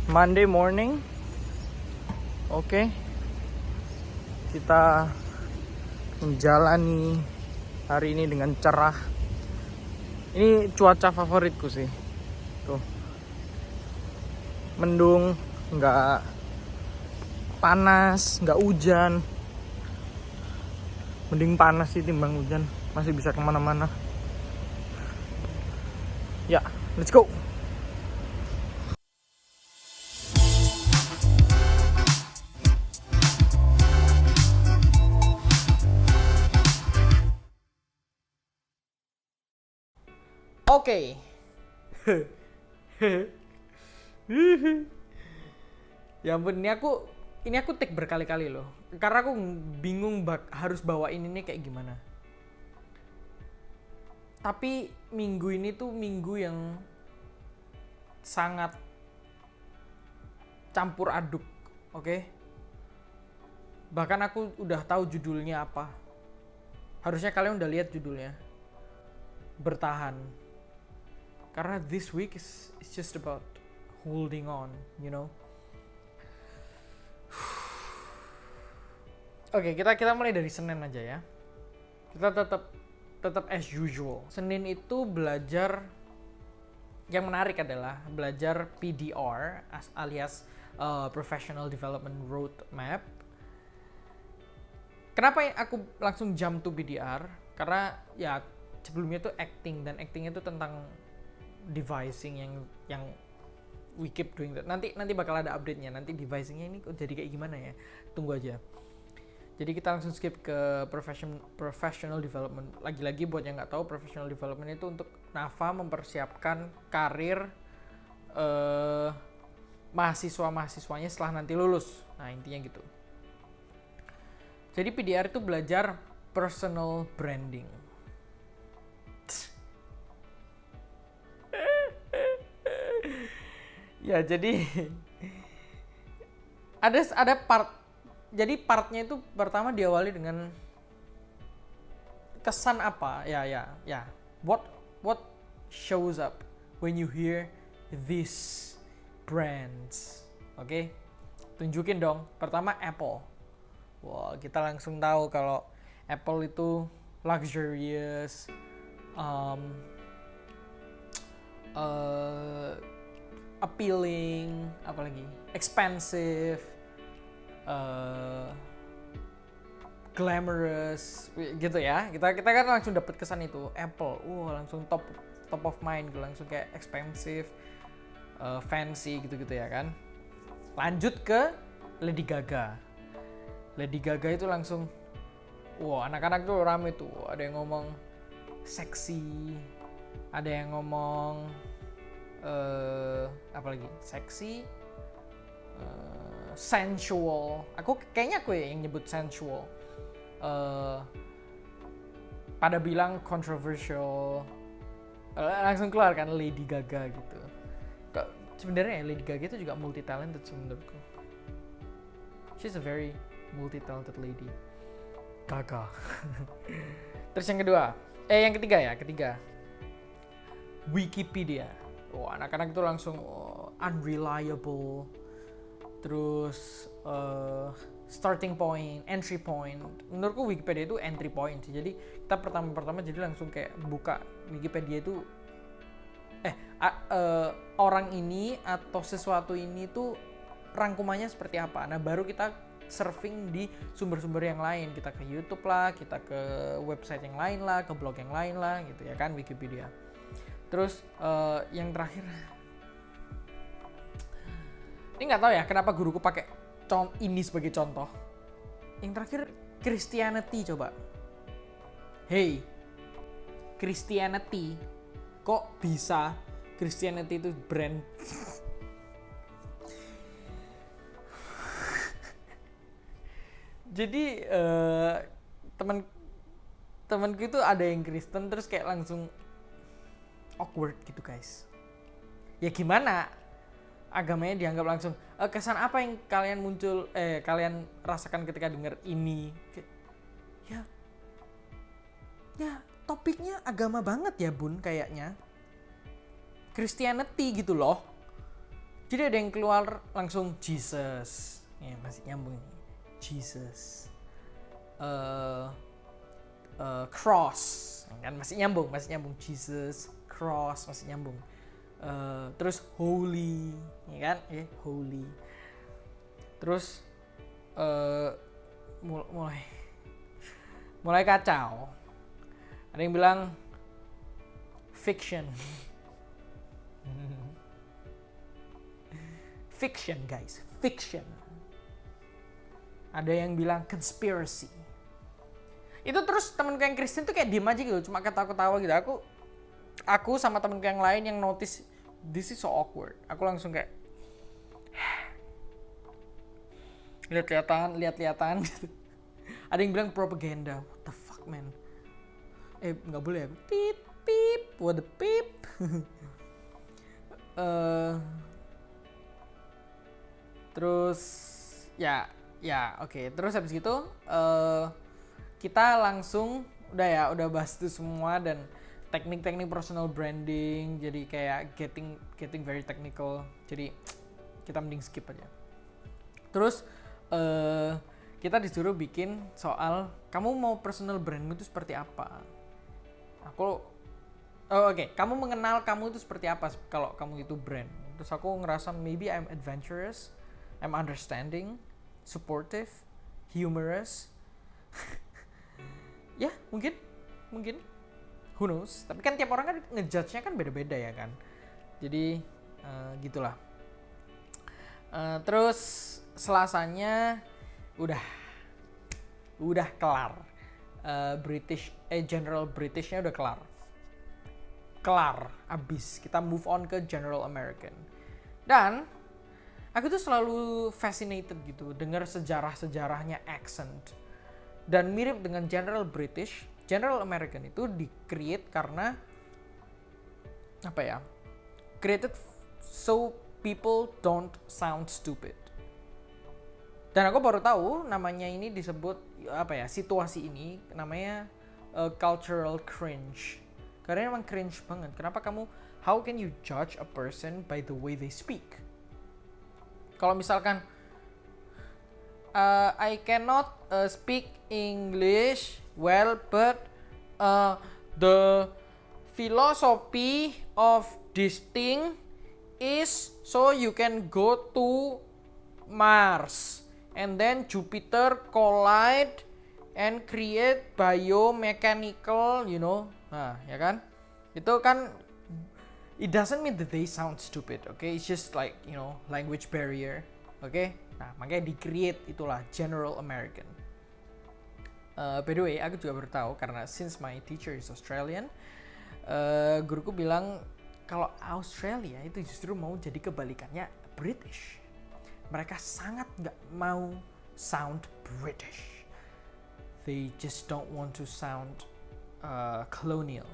Monday morning. Oke. Kita menjalani hari ini dengan cerah. Ini cuaca favoritku sih. Tuh. Mendung, nggak panas, nggak hujan. Mending panas sih timbang hujan. Masih bisa kemana-mana. Ya, let's go. Oke. Ya ampun, ini aku take berkali-kali loh. Karena aku bingung harus bawain ini kayak gimana. Tapi minggu ini tuh minggu yang sangat campur aduk, oke? Bahkan aku udah tahu judulnya apa. Harusnya kalian udah lihat judulnya. Bertahan. Karena this week is just about holding on, you know. Oke, kita mulai dari Senin aja ya. Kita tetap as usual. Senin itu belajar, yang menarik adalah belajar PDR alias Professional Development Roadmap. Kenapa aku langsung jump to PDR? Karena ya sebelumnya itu acting, dan acting itu tentang devising yang we keep doing that. Nanti bakal ada update-nya. Nanti devisingnya ini kok jadi kayak gimana ya? Tunggu aja. Jadi kita langsung skip ke professional development. Lagi-lagi buat yang nggak tahu, professional development itu untuk Nafa mempersiapkan karir mahasiswa-mahasiswanya setelah nanti lulus. Nah, intinya gitu. Jadi PDR itu belajar personal branding. Ya, jadi ada part. Jadi partnya itu pertama diawali dengan kesan apa? Ya. What shows up when you hear these brands? Oke. Tunjukin dong. Pertama Apple. Wah, kita langsung tahu kalau Apple itu luxurious, appealing, apalagi expensive, glamorous gitu ya. Kita kan langsung dapat kesan itu Apple. Langsung top of mind, langsung kayak expensive, fancy gitu-gitu ya kan. Lanjut ke Lady Gaga. Lady Gaga itu langsung anak-anak tuh rame tuh. Ada yang ngomong seksi, ada yang ngomong apalagi seksi, sensual. Kayaknya aku yang nyebut sensual. Pada bilang controversial. Langsung keluar kan Lady Gaga gitu. Sebenarnya Lady Gaga itu juga multi talented menurutku. She's a very multi talented lady. Gaga. Terus yang ketiga. Wikipedia. Anak-anak itu langsung unreliable. Terus starting point, entry point. Menurutku Wikipedia itu entry point sih. Jadi kita pertama jadi langsung kayak buka Wikipedia itu orang ini atau sesuatu ini tuh rangkumannya seperti apa. Nah, baru kita surfing di sumber-sumber yang lain. Kita ke YouTube lah, kita ke website yang lain lah, ke blog yang lain lah gitu ya kan, Wikipedia. Terus yang terakhir, ini nggak tahu ya kenapa guruku pakai ini sebagai contoh. Yang terakhir Christianity coba. Hey, Christianity, kok bisa Christianity itu brand? Jadi temanku itu ada yang Kristen, terus kayak langsung awkward gitu guys. Ya gimana? Agamanya dianggap langsung kesan apa yang kalian rasakan ketika dengar ini? Ya topiknya agama banget ya bun, kayaknya Christianity gitu loh. Jadi ada yang keluar langsung Jesus, ya masih nyambung nih, Jesus, cross, kan masih nyambung Jesus, cross masih nyambung. Terus holy, ya kan, holy. Terus mulai kacau. Ada yang bilang fiction. Fiction guys, fiction. Ada yang bilang conspiracy. Itu terus temenku yang Kristen tuh kayak diem aja gitu, cuma ketawa-ketawa gitu. Aku sama temenku yang lain yang notice this is so awkward. Aku langsung kayak lihat-lihatan gitu. Ada yang bilang propaganda. What the fuck man? Nggak boleh ya. Pip, what the pip? Terus ya oke. Terus habis gitu kita langsung udah bahas itu semua dan teknik-teknik personal branding, jadi kayak getting very technical. Jadi kita mending skip aja. Terus kita disuruh bikin soal kamu mau personal brandmu itu seperti apa. Oke. Kamu mengenal kamu itu seperti apa kalau kamu itu brand. Terus aku ngerasa maybe I'm adventurous, I'm understanding, supportive, humorous. Ya, mungkin. Who knows? Tapi kan tiap orang kan ngejudge-nya kan beda-beda ya kan. Jadi gitulah. Terus Selasanya udah kelar. General Britishnya udah kelar, abis. Kita move on ke General American. Dan aku tuh selalu fascinated gitu dengar sejarahnya accent. Dan mirip dengan General British, General American itu di-create karena created so people don't sound stupid. Dan aku baru tahu namanya ini disebut situasi ini namanya cultural cringe. Karena emang cringe banget. Kenapa how can you judge a person by the way they speak? Kalau misalkan I cannot speak English well, but the philosophy of this thing is so you can go to Mars and then Jupiter collide and create biomechanical, ya kan? Itu kan it doesn't mean that they sound stupid, okay? It's just like, language barrier, okay? Nah, makanya di-create itulah General American. By the way, aku juga baru tahu karena since my teacher is Australian, guruku bilang kalau Australia itu justru mau jadi kebalikannya British. Mereka sangat nggak mau sound British. They just don't want to sound colonial.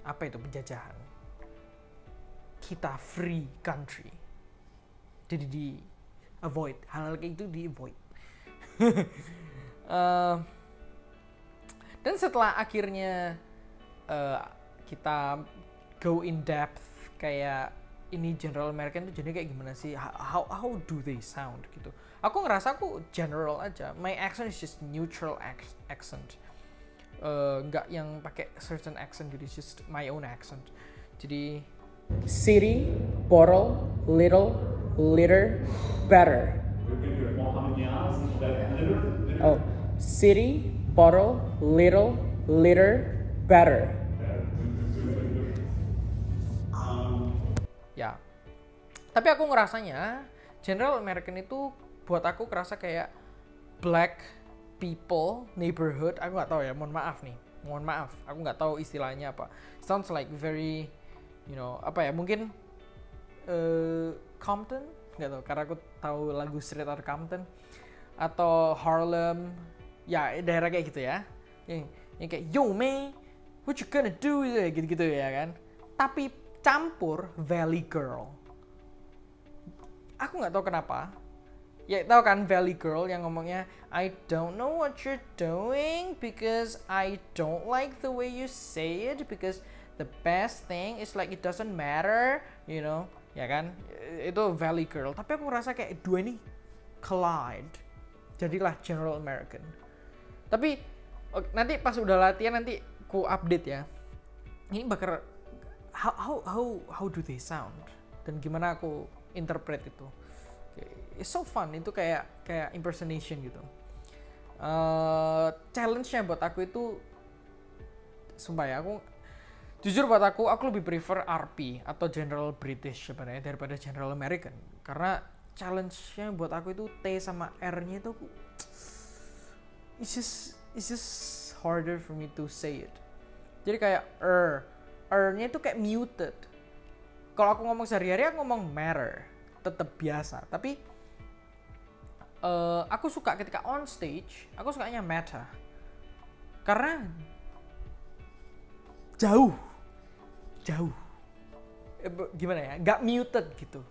Apa itu penjajahan? Kita free country. Jadi di-avoid. Hal-hal kayak itu di-avoid. Dan setelah akhirnya kita go in depth kayak ini General American itu jadi kayak gimana sih? How do they sound gitu? Aku ngerasa aku general aja. My accent is just neutral accent. Nggak yang pakai certain accent gitu, just my own accent. Jadi city, bottle, little, liter, better. Oh, city, bottle, little, liter, better. Ya. Tapi aku ngerasanya General American itu buat aku kerasa kayak black people neighborhood. Aku nggak tahu ya, mohon maaf, aku nggak tahu istilahnya apa. Sounds like very, mungkin Compton, nggak tahu karena aku tahu lagu Straight Outta Compton atau Harlem, ya daerah kayak gitu ya, yang kayak yo man, what you gonna do, gitu ya kan. Tapi campur Valley Girl. Aku nggak tahu kenapa. Ya tahu kan Valley Girl yang ngomongnya I don't know what you're doing because I don't like the way you say it because the best thing is like it doesn't matter, ya kan, itu Valley Girl, tapi aku ngerasa kayak dua ini collide, jadilah General American. Tapi nanti pas udah latihan nanti ku update ya, ini bakal how do they sound dan gimana aku interpret itu. It's so fun, itu kayak impersonation gitu. Challenge-nya buat aku itu, sumpah ya, aku jujur buat aku lebih prefer RP atau General British sebenarnya daripada General American, karena challenge-nya buat aku itu T sama R-nya itu it's just harder for me to say it. Jadi kayak R-nya itu kayak muted. Kalau aku ngomong sehari-hari aku ngomong matter, tetap biasa, tapi aku suka ketika on stage, aku sukanya meta. Karena jauh. Gimana ya? Gak muted gitu.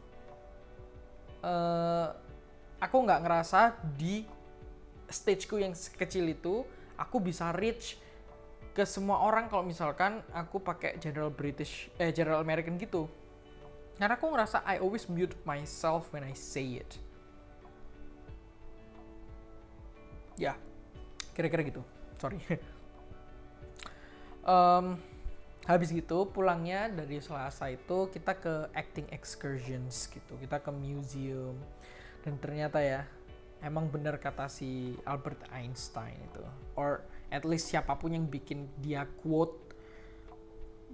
Aku nggak ngerasa di stageku yang kecil itu aku bisa reach ke semua orang kalau misalkan aku pakai General American gitu. Karena aku ngerasa I always mute myself when I say it. Ya, kira-kira gitu. Sorry. Habis gitu pulangnya dari Selasa itu kita ke acting excursions gitu. Kita ke museum. Dan ternyata ya, emang benar kata si Albert Einstein itu. Or at least siapapun yang bikin dia quote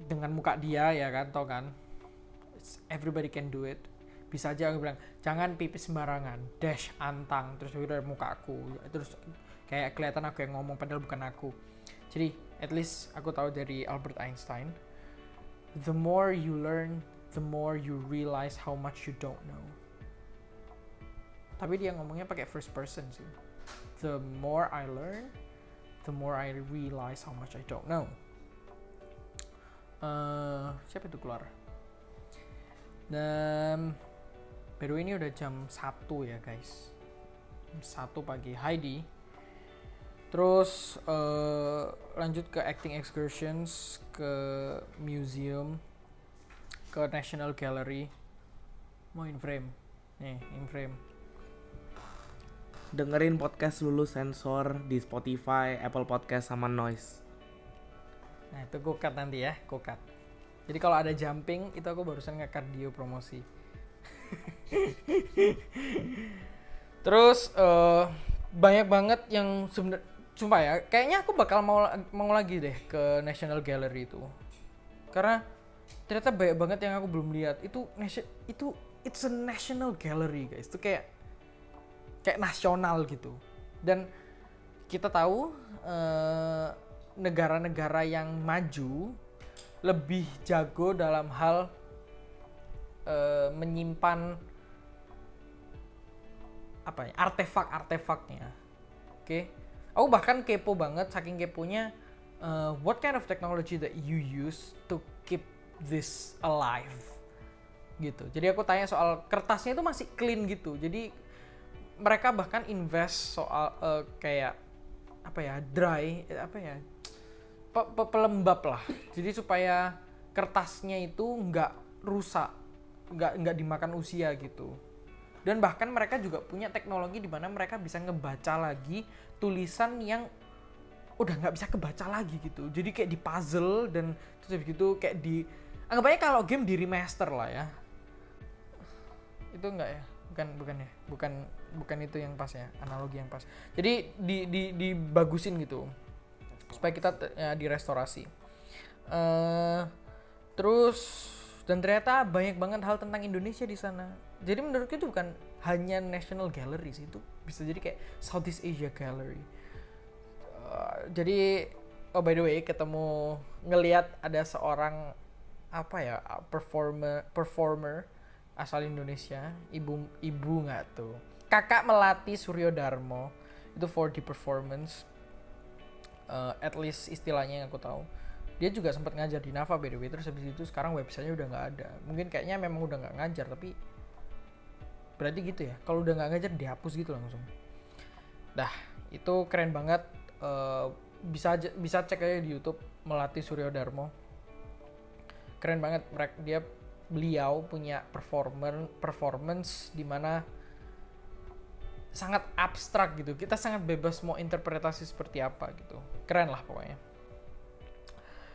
dengan muka dia, ya kan, tau kan. Everybody can do it. Bisa aja aku bilang, jangan pipis sembarangan, dash antang, terus udah muka aku, terus kayak kelihatan aku yang ngomong padahal bukan aku. Jadi at least aku tahu dari Albert Einstein, the more you learn, the more you realize how much you don't know. Tapi dia ngomongnya pakai first person sih. The more I learn, the more I realize how much I don't know. Siapa itu keluar? Dan by the way ini udah jam 1 ya guys. Jam 1 pagi. Heidi. Terus lanjut ke acting excursions, ke museum, ke National Gallery. Mau in frame. Nih, in frame. Dengerin podcast Lulus Sensor di Spotify, Apple Podcast sama Noise. Nah, itu gue cut nanti ya, gue cut. Jadi kalau ada jumping itu aku barusan nge-cut dia promosi. Terus banyak banget yang sebenarnya, sumpah ya, kayaknya aku bakal mau lagi deh ke National Gallery itu. Karena ternyata banyak banget yang aku belum lihat. Itu it's a national gallery guys. Itu kayak nasional gitu. Dan kita tahu negara-negara yang maju lebih jago dalam hal menyimpan apa ya, artefak-artefaknya. Oke. Aku bahkan kepo banget, saking keponya, what kind of technology that you use to keep this alive gitu. Jadi aku tanya soal kertasnya itu masih clean gitu. Jadi mereka bahkan invest soal kayak apa ya, dry apa ya, pelembab lah. Jadi supaya kertasnya itu nggak rusak, nggak dimakan usia gitu. Dan bahkan mereka juga punya teknologi di mana mereka bisa ngebaca lagi tulisan yang udah nggak bisa kebaca lagi gitu. Jadi kayak di puzzle dan terus begitu kayak di, anggap aja kalau game di remaster lah ya. Itu enggak ya? Bukan itu yang pas ya, analogi yang pas. Jadi dibagusin gitu supaya kita direstorasi. Terus dan ternyata banyak banget hal tentang Indonesia di sana. Jadi menurutku itu bukan hanya National Gallery sih, itu bisa jadi kayak Southeast Asia Gallery. Jadi by the way ketemu ngelihat ada seorang apa ya, performer asal Indonesia, ibu nggak tuh, Kakak Melati Suryodarmo, itu 4D performance, at least istilahnya yang aku tahu. Dia juga sempat ngajar di Nafa by the way, terus habis itu sekarang websitenya udah nggak ada. Mungkin kayaknya memang udah nggak ngajar, tapi berarti gitu ya, kalau udah nggak ngajar dihapus gitu langsung. Dah, itu keren banget. Bisa cek aja di YouTube Melati Suryodarmo. Keren banget, dia beliau punya performance di mana sangat abstrak gitu. Kita sangat bebas mau interpretasi seperti apa gitu. Keren lah pokoknya.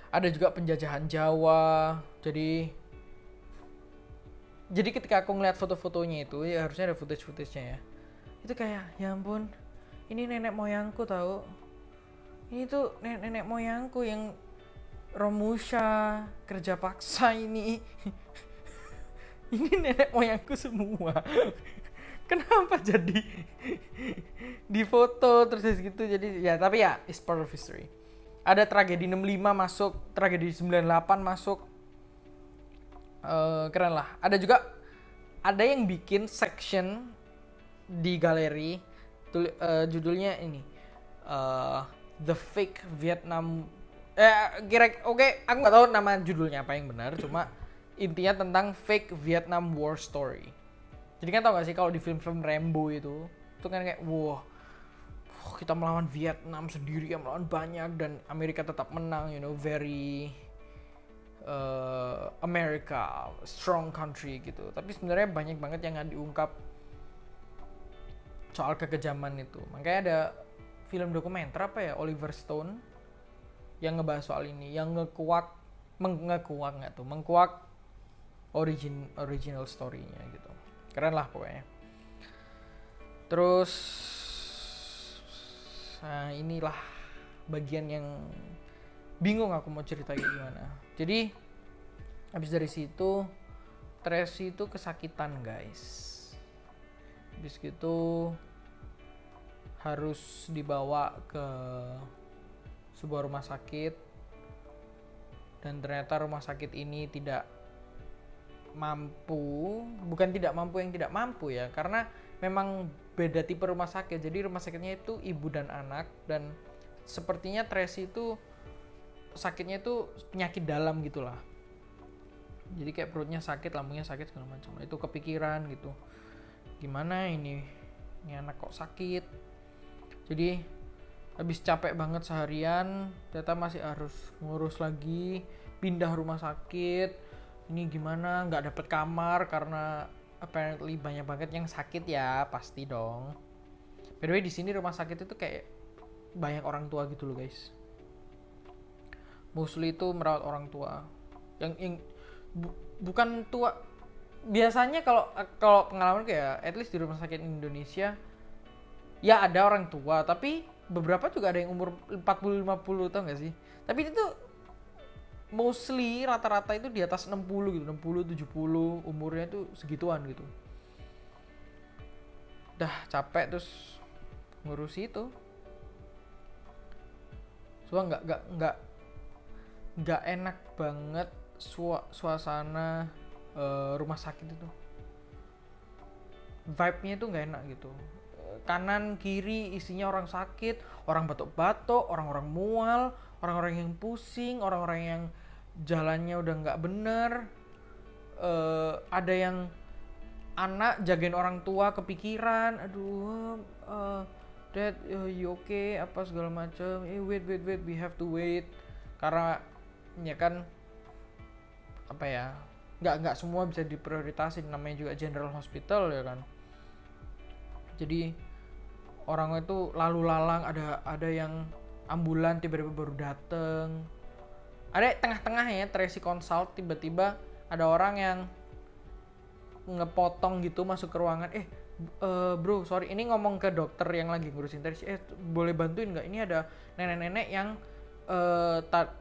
Ada juga penjajahan Jawa. Jadi ketika aku ngeliat foto-fotonya itu, ya harusnya ada footage-nya ya. Itu kayak, ya ampun, ini nenek moyangku tahu. Ini tuh nenek moyangku yang Romusha kerja paksa ini. Ini nenek moyangku semua. Kenapa jadi di foto terus gitu? Jadi ya, tapi ya it's part of history. Ada tragedi 65 masuk, tragedi 98 masuk. Keren lah. Ada yang bikin section di galeri judulnya ini The Fake Vietnam. Oke, aku nggak tahu nama judulnya apa yang benar, cuma intinya tentang fake Vietnam War story. Jadi kan tau gak sih kalau di film-film Rambo itu kan kayak wah, kita melawan Vietnam sendiri, melawan banyak dan Amerika tetap menang, very America, strong country gitu. Tapi sebenarnya banyak banget yang nggak diungkap soal kekejaman itu. Makanya ada film dokumenter Oliver Stone yang ngebahas soal ini, yang mengkuak original story-nya gitu. Keren lah pokoknya. Terus nah inilah bagian yang bingung aku mau cerita gimana. Jadi habis dari situ Tracy itu kesakitan guys. Habis gitu harus dibawa ke sebuah rumah sakit dan ternyata rumah sakit ini tidak mampu, bukan tidak mampu yang tidak mampu ya, karena memang beda tipe rumah sakit. Jadi rumah sakitnya itu ibu dan anak, dan sepertinya Tracy itu sakitnya itu penyakit dalam gitulah. Jadi kayak perutnya sakit, lambungnya sakit segala macam. Itu kepikiran gitu, gimana ini anak kok sakit. Jadi habis capek banget seharian, ternyata masih harus ngurus lagi, pindah rumah sakit. Ini gimana, nggak dapet kamar karena apparently banyak banget yang sakit ya, pasti dong. By the way, di sini rumah sakit itu kayak banyak orang tua gitu loh guys. Mostly itu merawat orang tua yang bukan tua. Biasanya kalau pengalaman kayak at least di rumah sakit Indonesia ya ada orang tua, tapi beberapa juga ada yang umur 40-50, tau gak sih? Tapi itu mostly rata-rata itu di atas 60 gitu, 60-70 umurnya tuh segituan gitu. Dah capek terus ngurus itu. Soalnya nggak enak banget suasana rumah sakit itu. Vibe-nya itu nggak enak gitu. Kanan kiri isinya orang sakit, orang batuk-batuk, orang-orang mual, orang-orang yang pusing, orang-orang yang jalannya udah nggak bener. Ada yang anak jagain orang tua kepikiran, aduh, dad, you okay? Apa segala macam. Wait, we have to wait. Karena ya kan, apa ya? Nggak semua bisa diprioritasin, namanya juga General Hospital ya kan. Jadi orang itu lalu lalang, ada yang ambulan tiba-tiba baru dateng. Ada tengah-tengah ya Tracy consult, tiba-tiba ada orang yang ngepotong gitu masuk ke ruangan. Bro, sorry, ini ngomong ke dokter yang lagi ngurusin Tracy. Boleh bantuin nggak? Ini ada nenek-nenek yang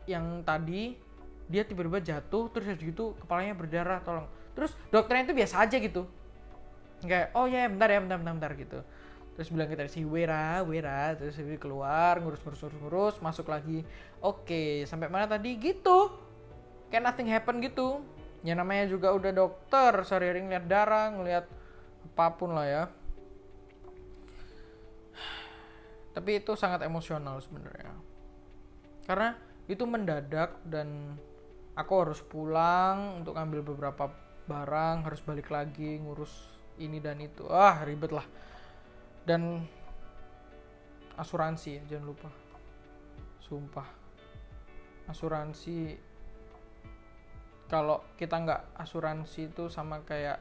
yang tadi dia tiba-tiba jatuh terus gitu kepalanya berdarah, tolong. Terus dokternya itu biasa aja gitu. Kayak, oh ya, bentar gitu. Terus bilang ke Tracy, Wera, terus dia keluar, ngurus, masuk lagi. Oke, sampai mana tadi? Gitu. Kayak nothing happen gitu. Ya namanya juga udah dokter, sehari-hari ngeliat darah, ngeliat apapun lah ya. Tapi itu sangat emosional sebenarnya. Karena itu mendadak dan aku harus pulang untuk ambil beberapa barang, harus balik lagi ngurus ini dan itu. Ribet lah. Dan asuransi ya, jangan lupa. Sumpah. Asuransi kalau kita nggak asuransi itu sama kayak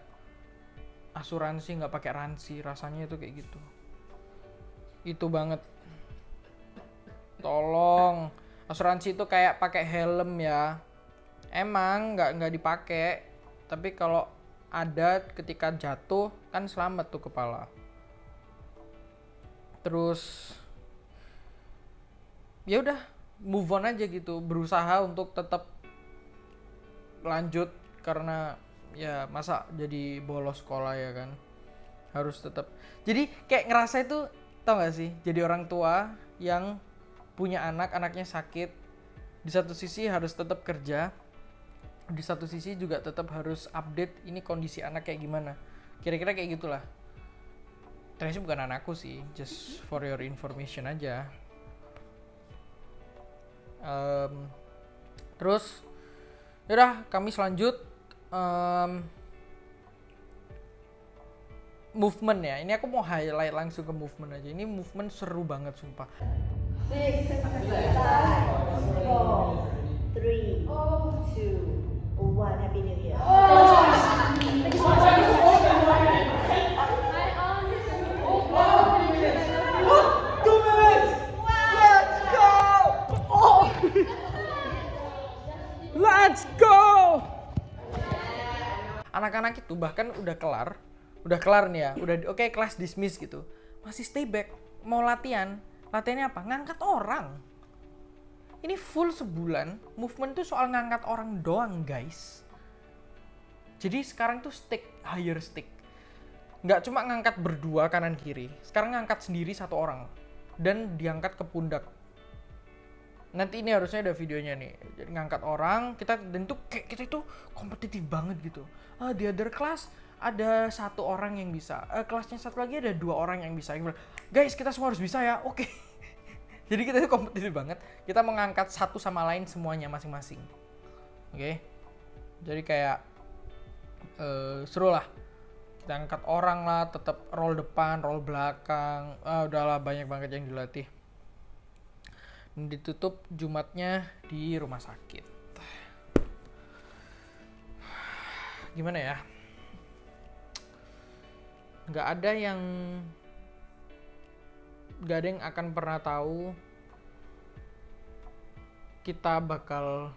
asuransi nggak pakai ransi, rasanya itu kayak gitu. Itu banget. Tolong, asuransi itu kayak pakai helm ya. Emang nggak dipakai, tapi kalau ada ketika jatuh kan selamat tuh kepala. Terus ya udah move on aja gitu, berusaha untuk tetap lanjut karena ya masa jadi bolos sekolah ya kan, harus tetap. Jadi kayak ngerasa itu, tau gak sih, jadi orang tua yang punya anaknya sakit, di satu sisi harus tetap kerja, di satu sisi juga tetap harus update ini kondisi anak kayak gimana, kira-kira kayak gitulah. Ternyata bukan anakku sih, just for your information aja. Terus yaudah kami selanjut movement ya. Ini aku mau highlight langsung ke movement aja. Ini movement seru banget sumpah. 6, 5, 4, 3, 2, 1. Happy New Year. Let's go. Anak-anak itu bahkan udah kelar nih ya, udah oke, kelas dismiss gitu, masih stay back, mau latihannya apa? Ngangkat orang. Ini full sebulan, movement tuh soal ngangkat orang doang guys. Jadi sekarang tuh higher stick, nggak cuma ngangkat berdua kanan kiri, sekarang ngangkat sendiri satu orang dan diangkat ke pundak. Nanti ini harusnya ada videonya nih. Jadi ngangkat orang, dan itu kayak kita itu kompetitif banget gitu. Di other class ada satu orang yang bisa. Kelasnya satu lagi ada 2 orang yang bisa. Guys, kita semua harus bisa ya. Oke. Jadi kita itu kompetitif banget. Kita mengangkat satu sama lain semuanya masing-masing. Oke. Jadi kayak seru lah. Kita angkat orang lah, tetap roll depan, roll belakang. Udahlah banyak banget yang dilatih. Ditutup Jumatnya di rumah sakit. Gimana ya? Gak ada yang akan pernah tahu kita bakal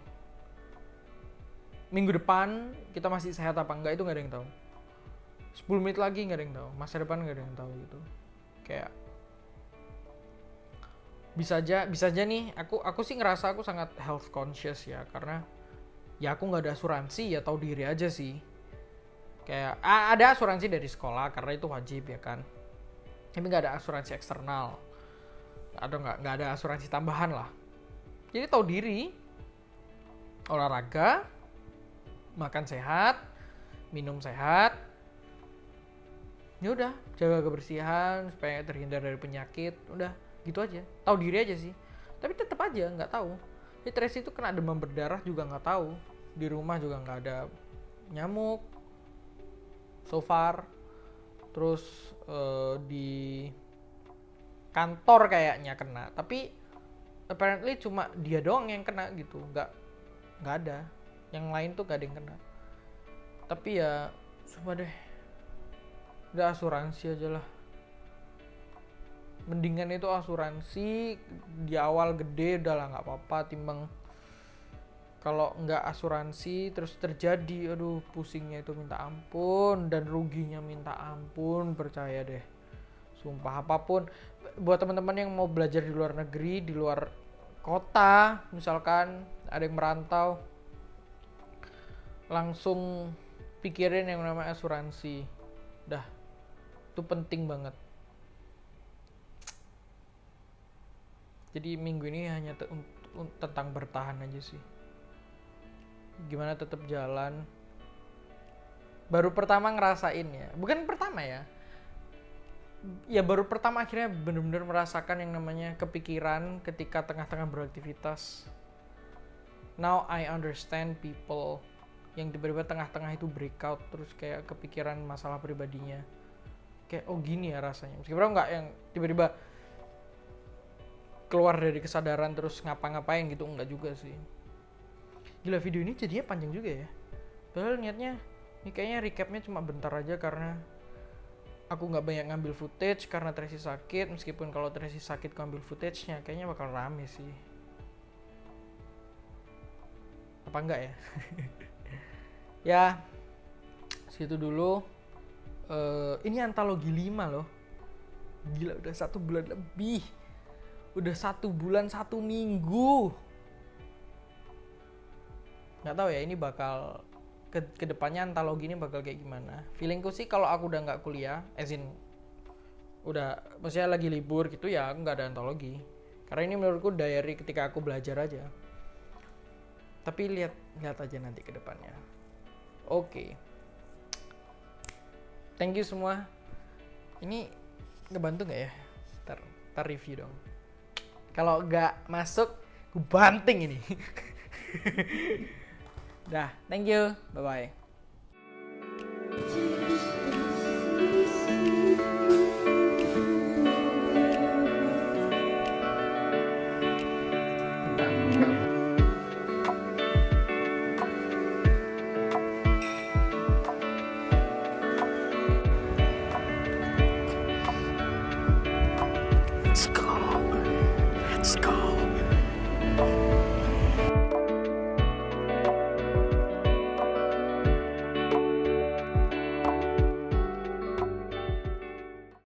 minggu depan kita masih sehat apa enggak, itu gak ada yang tahu. 10 menit lagi gak ada yang tahu, masa depan gak ada yang tahu gitu. Kayak bisa aja nih, aku sih ngerasa aku sangat health conscious ya, karena ya aku nggak ada asuransi, ya tahu diri aja sih. Kayak ada asuransi dari sekolah karena itu wajib ya kan, tapi nggak ada asuransi eksternal, nggak ada asuransi tambahan lah. Jadi tahu diri, olahraga, makan sehat, minum sehat, ya udah jaga kebersihan supaya terhindar dari penyakit, udah gitu aja. Tahu diri aja sih, tapi tetap aja nggak tahu. Jadi Tracy itu kena demam berdarah juga nggak tahu, di rumah juga nggak ada nyamuk so far. Terus di kantor kayaknya kena, tapi apparently cuma dia doang yang kena gitu, nggak ada yang lain tuh, nggak ada yang kena. Tapi ya sumpah deh, udah asuransi aja lah. Mendingan itu asuransi di awal gede, udah lah nggak apa-apa, timbang kalau nggak asuransi terus terjadi, aduh pusingnya itu minta ampun dan ruginya minta ampun, percaya deh. Sumpah, apapun buat teman-teman yang mau belajar di luar negeri, di luar kota, misalkan ada yang merantau, langsung pikirin yang namanya asuransi. Dah, itu penting banget. Jadi minggu ini hanya tentang bertahan aja sih. Gimana tetap jalan. Baru pertama ngerasain ya. Bukan pertama ya. Ya baru pertama akhirnya benar-benar merasakan yang namanya kepikiran ketika tengah-tengah beraktivitas. Now I understand people yang tiba-tiba tengah-tengah itu breakout terus kayak kepikiran masalah pribadinya. Kayak oh gini ya rasanya. Meskipun enggak yang tiba-tiba keluar dari kesadaran terus ngapa-ngapain gitu, enggak juga sih. Gila, video ini jadinya panjang juga ya. Padahal niatnya ini kayaknya recapnya cuma bentar aja karena aku nggak banyak ngambil footage karena Tracy sakit. Meskipun kalau Tracy sakit aku ambil footage-nya kayaknya bakal rame sih. Apa enggak ya? Ya segitu dulu. Ini antologi 5 loh. Gila udah 1 bulan lebih. Udah 1 bulan 1 minggu. Nggak tahu ya ini bakal kedepannya antologi ini bakal kayak gimana. Feelingku sih kalau aku udah nggak kuliah, as in udah maksudnya lagi libur gitu ya, aku nggak ada antologi. Karena ini menurutku diary ketika aku belajar aja. Tapi lihat aja nanti ke depannya. Oke. Thank you semua. Ini ngebantu nggak ya? Ntar review dong. Kalau nggak masuk, gue banting ini. Dah, thank you. Bye-bye. Let's go.